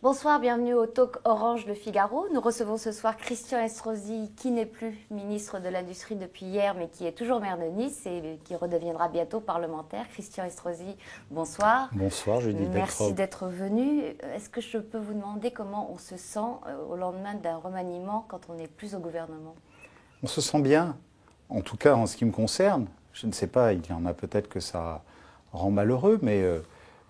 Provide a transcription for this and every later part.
Bonsoir, bienvenue au Talk Orange de Figaro. Nous recevons ce soir Christian Estrosi, qui n'est plus ministre de l'Industrie depuis hier, mais qui est toujours maire de Nice et qui redeviendra bientôt parlementaire. Christian Estrosi, bonsoir. Bonsoir, Judith. Merci d'être venu. Est-ce que je peux vous demander comment on se sent au lendemain d'un remaniement quand on n'est plus au gouvernement? On se sent bien, en tout cas en ce qui me concerne. Je ne sais pas, il y en a peut-être que ça rend malheureux, mais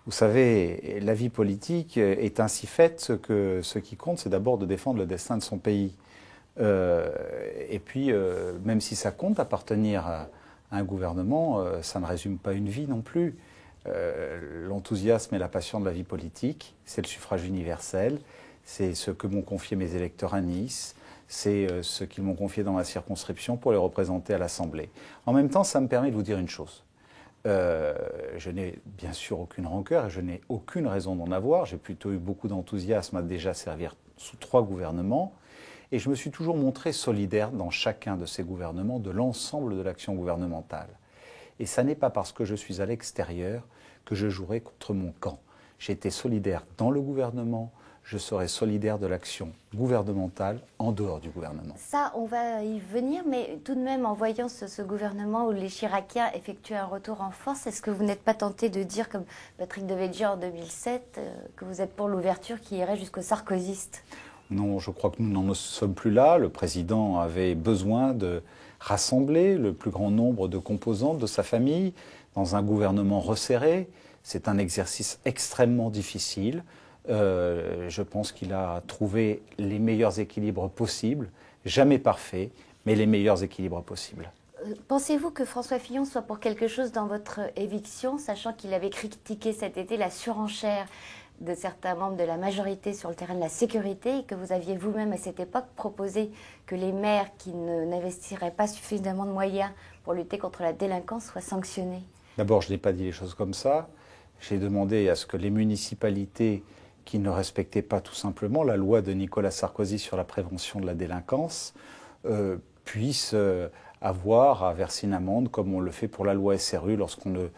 vous savez, la vie politique est ainsi faite que ce qui compte, c'est d'abord de défendre le destin de son pays. Et puis, même si ça compte, appartenir à un gouvernement, ça ne résume pas une vie non plus. L'enthousiasme et la passion de la vie politique, c'est le suffrage universel, c'est ce que m'ont confié mes électeurs à Nice, c'est ce qu'ils m'ont confié dans ma circonscription pour les représenter à l'Assemblée. En même temps, ça me permet de vous dire une chose. Je n'ai bien sûr aucune rancœur et je n'ai aucune raison d'en avoir. J'ai plutôt eu beaucoup d'enthousiasme à déjà servir sous 3 gouvernements. Et je me suis toujours montré solidaire dans chacun de ces gouvernements de l'ensemble de l'action gouvernementale. Et ça n'est pas parce que je suis à l'extérieur que je jouerai contre mon camp. J'ai été solidaire dans le gouvernement, je serai solidaire de l'action gouvernementale en dehors du gouvernement. Ça, on va y venir, mais tout de même, en voyant ce gouvernement où les Chiraciens effectuent un retour en force, est-ce que vous n'êtes pas tenté de dire, comme Patrick Devedjian en 2007, que vous êtes pour l'ouverture qui irait jusqu'aux sarkozystes? Non, je crois que nous n'en sommes plus là. Le président avait besoin de rassembler le plus grand nombre de composantes de sa famille dans un gouvernement resserré. C'est un exercice extrêmement difficile. Je pense qu'il a trouvé les meilleurs équilibres possibles, jamais parfaits, mais les meilleurs équilibres possibles. Pensez-vous que François Fillon soit pour quelque chose dans votre éviction, sachant qu'il avait critiqué cet été la surenchère de certains membres de la majorité sur le terrain de la sécurité et que vous aviez vous-même à cette époque proposé que les maires qui n'investiraient pas suffisamment de moyens pour lutter contre la délinquance soient sanctionnés? D'abord, je n'ai pas dit les choses comme ça. J'ai demandé à ce que les municipalités qui ne respectaient pas tout simplement la loi de Nicolas Sarkozy sur la prévention de la délinquance puissent avoir à verser une amende comme on le fait pour la loi SRU lorsqu'on ne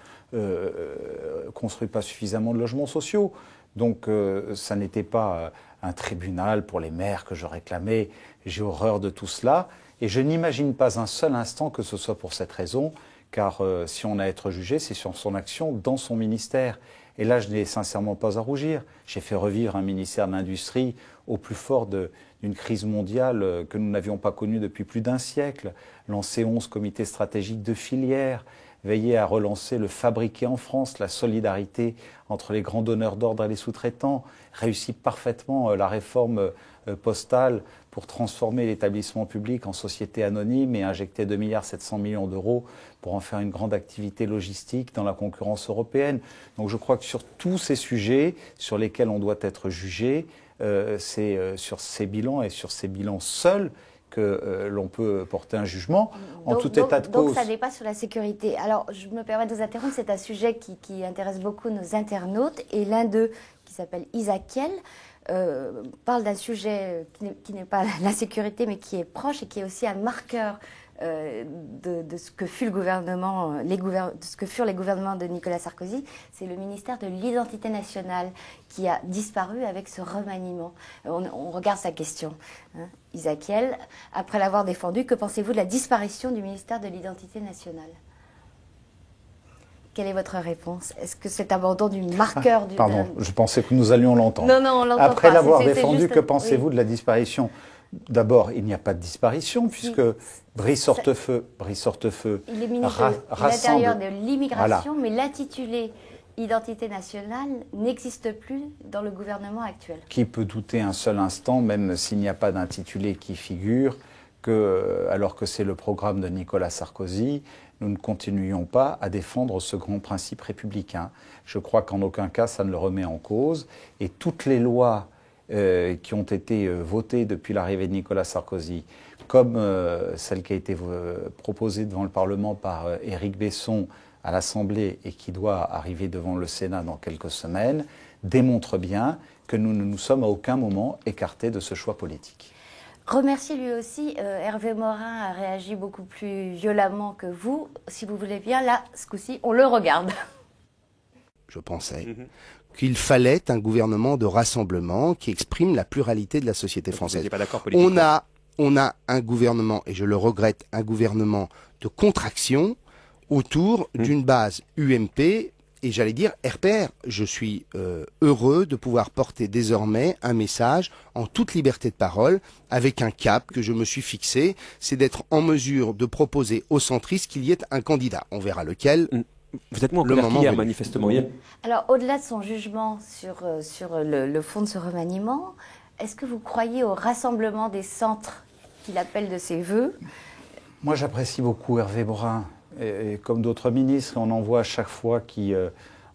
construit pas suffisamment de logements sociaux. Donc ça n'était pas un tribunal pour les maires que je réclamais. J'ai horreur de tout cela et je n'imagine pas un seul instant que ce soit pour cette raison, car si on a à être jugé, c'est sur son action dans son ministère. Et là, je n'ai sincèrement pas à rougir. J'ai fait revivre un ministère de l'Industrie au plus fort d'une crise mondiale que nous n'avions pas connue depuis plus d'un siècle. Lancé 11 comités stratégiques de filière, veiller à relancer le fabriqué en France, la solidarité entre les grands donneurs d'ordre et les sous-traitants, réussi parfaitement la réforme postale pour transformer l'établissement public en société anonyme et injecter 2,7 milliards d'euros pour en faire une grande activité logistique dans la concurrence européenne. Donc je crois que sur tous ces sujets sur lesquels on doit être jugé, c'est sur ces bilans et sur ces bilans seuls que l'on peut porter un jugement en tout état de cause. Donc ça n'est pas sur la sécurité. Alors je me permets de vous interrompre, c'est un sujet qui intéresse beaucoup nos internautes et l'un d'eux, qui s'appelle Isakiel, parle d'un sujet qui n'est pas la sécurité mais qui est proche et qui est aussi un marqueur de ce que fut le gouvernement, de ce que furent les gouvernements de Nicolas Sarkozy. C'est le ministère de l'Identité nationale qui a disparu avec ce remaniement. On regarde sa question. Hein. Isakiel, après l'avoir défendu, que pensez-vous de la disparition du ministère de l'Identité nationale? Quelle est votre réponse? Est-ce que cet abandon du marqueur du... Pardon, je pensais que nous allions l'entendre. Non, non, on l'entend pas. Après l'avoir défendu, juste... que pensez-vous de la disparition? D'abord, il n'y a pas de disparition, puisque Brice-Hortefeux il est ministre de l'Intérieur, de l'Immigration, voilà. Mais l'intitulé Identité nationale n'existe plus dans le gouvernement actuel. Qui peut douter un seul instant, même s'il n'y a pas d'intitulé qui figure, que, alors que c'est le programme de Nicolas Sarkozy, nous ne continuions pas à défendre ce grand principe républicain. Je crois qu'en aucun cas ça ne le remet en cause. Et toutes les lois qui ont été votées depuis l'arrivée de Nicolas Sarkozy, comme celle qui a été proposée devant le Parlement par Éric Besson à l'Assemblée et qui doit arriver devant le Sénat dans quelques semaines, démontrent bien que nous ne nous sommes à aucun moment écartés de ce choix politique. Remerciez lui aussi. Hervé Morin a réagi beaucoup plus violemment que vous. Si vous voulez bien, là, ce coup-ci, on le regarde. Je pensais qu'il fallait un gouvernement de rassemblement qui exprime la pluralité de la société Vous française. n'étiez pas d'accord politiquement. On a un gouvernement, et je le regrette, un gouvernement de contraction autour d'une base UMP et j'allais dire RPR. Je suis heureux de pouvoir porter désormais un message en toute liberté de parole avec un cap que je me suis fixé, c'est d'être en mesure de proposer aux centristes qu'il y ait un candidat. On verra lequel. Vous êtes moins en colère qu'hier, manifestement. Alors, au-delà de son jugement sur le fond de ce remaniement, est-ce que vous croyez au rassemblement des centres qu'il appelle de ses voeux? Moi, j'apprécie beaucoup Hervé Morin. Et comme d'autres ministres, on en voit à chaque fois qui,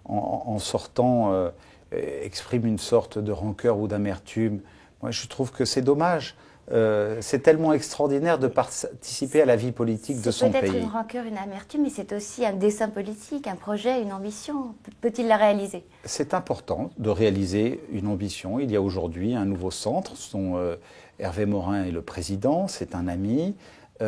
en sortant, exprime une sorte de rancœur ou d'amertume. Moi, je trouve que c'est dommage. C'est tellement extraordinaire de participer à la vie politique de son pays. C'est peut-être une rancœur, une amertume, mais c'est aussi un dessein politique, un projet, une ambition. Peut-il la réaliser? C'est important de réaliser une ambition. Il y a aujourd'hui un nouveau centre. Hervé Morin est le président, c'est un ami qui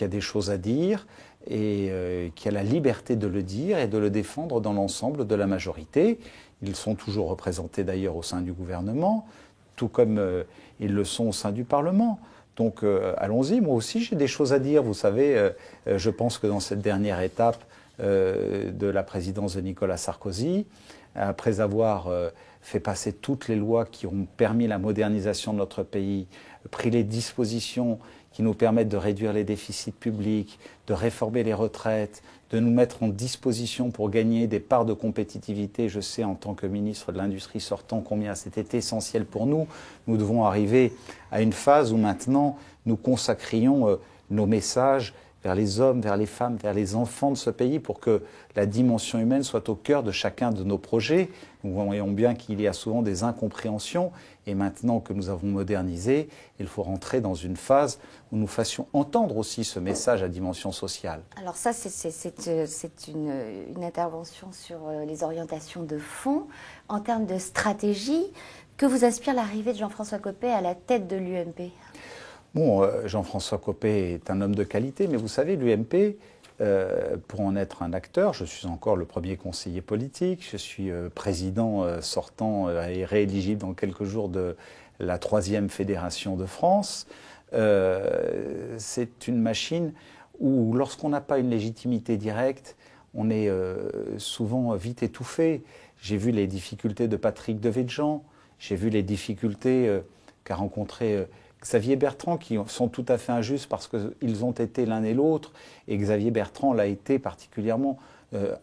a des choses à dire et qui a la liberté de le dire et de le défendre dans l'ensemble de la majorité. Ils sont toujours représentés d'ailleurs au sein du gouvernement, tout comme ils le sont au sein du Parlement. Donc allons-y, moi aussi j'ai des choses à dire. Vous savez, je pense que dans cette dernière étape de la présidence de Nicolas Sarkozy, après avoir fait passer toutes les lois qui ont permis la modernisation de notre pays, pris les dispositions qui nous permettent de réduire les déficits publics, de réformer les retraites, de nous mettre en disposition pour gagner des parts de compétitivité. Je sais, en tant que ministre de l'Industrie sortant, combien c'était essentiel pour nous. Nous devons arriver à une phase où maintenant nous consacrions nos messages vers les hommes, vers les femmes, vers les enfants de ce pays pour que la dimension humaine soit au cœur de chacun de nos projets. Nous voyons bien qu'il y a souvent des incompréhensions et maintenant que nous avons modernisé, il faut rentrer dans une phase où nous fassions entendre aussi ce message à dimension sociale. Alors ça, c'est une intervention sur les orientations de fond. En termes de stratégie, que vous inspire l'arrivée de Jean-François Copé à la tête de l'UMP ? Bon, Jean-François Copé est un homme de qualité, mais vous savez, l'UMP, pour en être un acteur, je suis encore le premier conseiller politique, je suis président sortant et rééligible dans quelques jours de la 3e fédération de France. C'est une machine où, lorsqu'on n'a pas une légitimité directe, on est souvent vite étouffé. J'ai vu les difficultés de Patrick Devedjian, j'ai vu les difficultés qu'a rencontré Xavier Bertrand, qui sont tout à fait injustes parce qu'ils ont été l'un et l'autre, et Xavier Bertrand l'a été particulièrement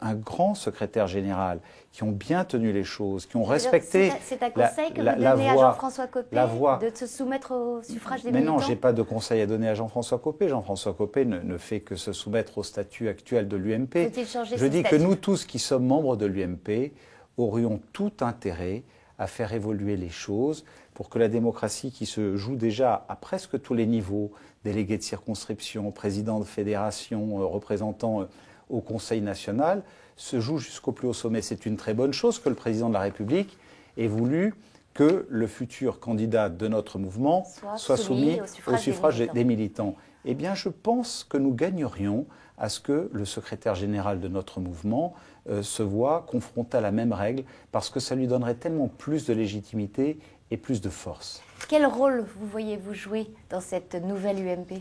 un grand secrétaire général, qui ont bien tenu les choses, qui ont respecté C'est un conseil que vous donnez à Jean-François Copé, de se soumettre au suffrage des militants? Mais non, je n'ai pas de conseil à donner à Jean-François Copé. Jean-François Copé ne fait que se soumettre au statut actuel de l'UMP. Je dis que nous tous qui sommes membres de l'UMP aurions tout intérêt à faire évoluer les choses pour que la démocratie qui se joue déjà à presque tous les niveaux, délégués de circonscription, président de fédération, représentant au Conseil national, se joue jusqu'au plus haut sommet. C'est une très bonne chose que le président de la République ait voulu que le futur candidat de notre mouvement soit soumis au suffrage des militants. Eh bien, je pense que nous gagnerions à ce que le secrétaire général de notre mouvement se voit confronté à la même règle, parce que ça lui donnerait tellement plus de légitimité et plus de force. Quel rôle vous voyez-vous jouer dans cette nouvelle UMP?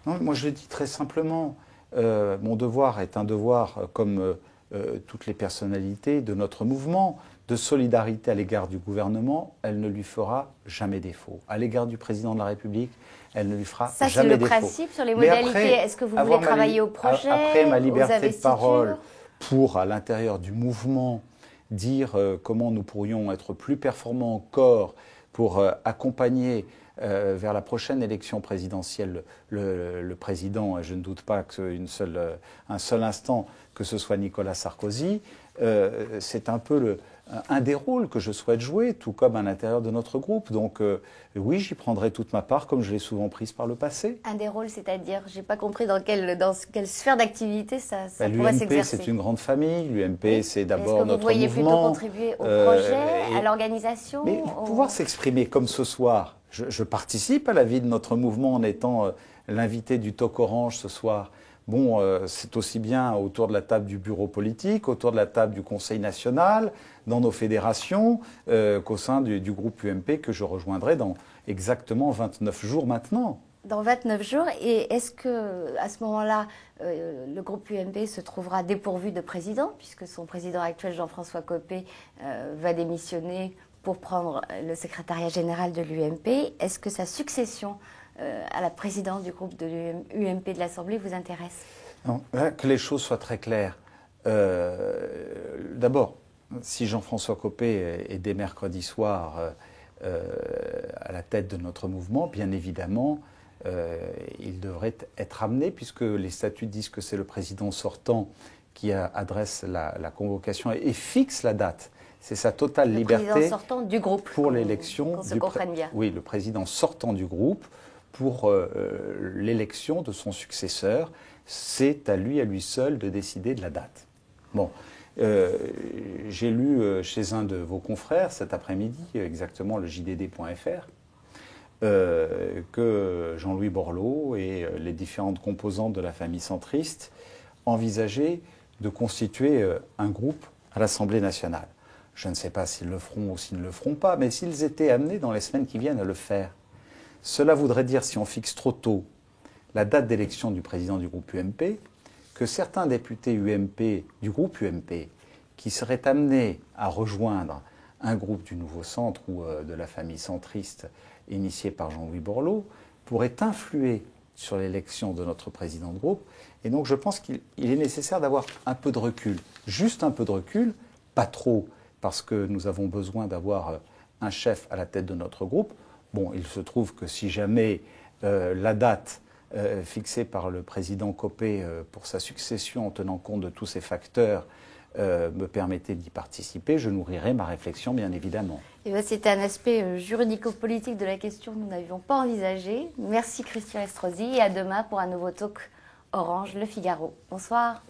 Non, moi je le dis très simplement, mon devoir est un devoir comme toutes les personnalités de notre mouvement, de solidarité à l'égard du gouvernement. Elle ne lui fera jamais défaut. À l'égard du président de la République, elle ne lui fera jamais défaut. Ça, c'est le principe. Sur les modalités, est-ce que vous voulez travailler au projet, après ma liberté de parole pour, à l'intérieur du mouvement, dire comment nous pourrions être plus performants encore pour accompagner vers la prochaine élection présidentielle le président, je ne doute pas un seul instant que ce soit Nicolas Sarkozy, c'est un peu un des rôles que je souhaite jouer, tout comme à l'intérieur de notre groupe. Donc oui, j'y prendrai toute ma part, comme je l'ai souvent prise par le passé. Un des rôles, c'est-à-dire, je n'ai pas compris dans quelle sphère d'activité ça pourrait s'exercer. L'UMP, c'est une grande famille. L'UMP, c'est d'abord notre mouvement. Est-ce que vous voyez plutôt contribuer au projet, à l'organisation? Mais pouvoir s'exprimer comme ce soir, je participe à la vie de notre mouvement en étant l'invité du Toc Orange ce soir. bon, c'est aussi bien autour de la table du bureau politique, autour de la table du Conseil national, dans nos fédérations, qu'au sein du groupe UMP que je rejoindrai dans exactement 29 jours maintenant. Dans 29 jours, et est-ce que à ce moment-là, le groupe UMP se trouvera dépourvu de président, puisque son président actuel, Jean-François Copé, va démissionner pour prendre le secrétariat général de l'UMP? Est-ce que sa succession à la présidence du groupe de UMP de l'Assemblée vous intéresse? Non, que les choses soient très claires. D'abord, si Jean-François Copé est dès mercredi soir à la tête de notre mouvement, bien évidemment, il devrait être amené, puisque les statuts disent que c'est le président sortant qui adresse la convocation et fixe la date. C'est sa totale liberté. Le président sortant du groupe. Pour l'élection. Qu'on se comprenne bien. Oui, le président sortant du groupe pour l'élection de son successeur. C'est à lui seul de décider de la date. Bon. J'ai lu chez un de vos confrères cet après-midi, exactement le JDD.fr, que Jean-Louis Borloo et les différentes composantes de la famille centriste envisageaient de constituer un groupe à l'Assemblée nationale. Je ne sais pas s'ils le feront ou s'ils ne le feront pas, mais s'ils étaient amenés dans les semaines qui viennent à le faire, cela voudrait dire, si on fixe trop tôt la date d'élection du président du groupe UMP, que certains députés UMP, du groupe UMP, qui seraient amenés à rejoindre un groupe du Nouveau Centre ou de la famille centriste initié par Jean-Louis Borloo, pourraient influer sur l'élection de notre président de groupe. Et donc je pense qu'il est nécessaire d'avoir un peu de recul, juste un peu de recul, pas trop, parce que nous avons besoin d'avoir un chef à la tête de notre groupe. Bon, il se trouve que si jamais la date fixée par le président Copé pour sa succession en tenant compte de tous ces facteurs me permettait d'y participer, je nourrirai ma réflexion, bien évidemment. C'était un aspect juridico-politique de la question que nous n'avions pas envisagé. Merci Christian Estrosi et à demain pour un nouveau talk Orange Le Figaro. Bonsoir.